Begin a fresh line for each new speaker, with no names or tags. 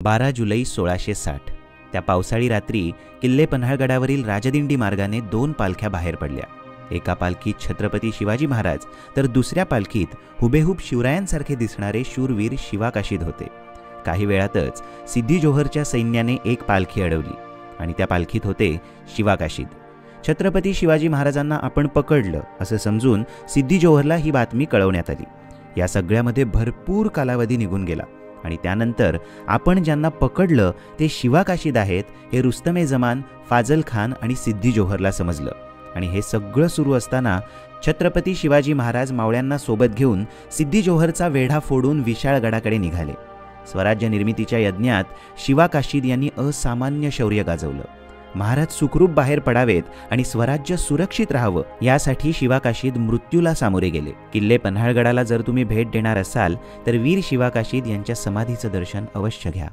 12 जुलै 1660 त्या पावसाळी रात्री किल्ले पन्हाळगडावरील राजदिंडी मार्गाने 2 पालख्या बाहेर पडल्या। एका पालखीत छत्रपती शिवाजी महाराज तर दुसऱ्या पालखीत हुबेहूब शिवरायांसारखे दिसणारे शूरवीर शिवाकाशीद होते। काही वेळातच सिद्दी जोहरच्या सैन्याने एक पालखी अडवली आणि त्या पालखीत होते शिवाकाशीद। छत्रपती शिवाजी महाराजांना आपण पकडलं असं समजून सिद्दी जोहरला ही बातमी कळवण्यात आली। या सगळ्यामध्ये भरपूर कालावधी निघून गेला आणि त्यानंतर आपण ज्यांना पकडलं ते शिवाकाशीद आहेत हे रुस्तमे जमान, फाजल खान आणि सिद्दी जोहरला समजलं। आणि हे सगळं सुरू असताना छत्रपती शिवाजी महाराज मावळ्यांना सोबत घेऊन सिद्दी जोहरचा वेढा फोडून विशाळगडाकडे निघाले। स्वराज्य निर्मितीच्या यज्ञात शिवाकाशीद यांनी असामान्य शौर्य गाजवलं। महाराज सुखरूप बाहेर पडावेत आणि स्वराज्य सुरक्षित राहावं यासाठी शिवाकाशीद मृत्यूला सामोरे गेले। किल्ले पन्हाळगडाला जर तुम्ही भेट देणार असाल तर वीर शिवाकाशीद यांच्या समाधीचं दर्शन अवश्य घ्या।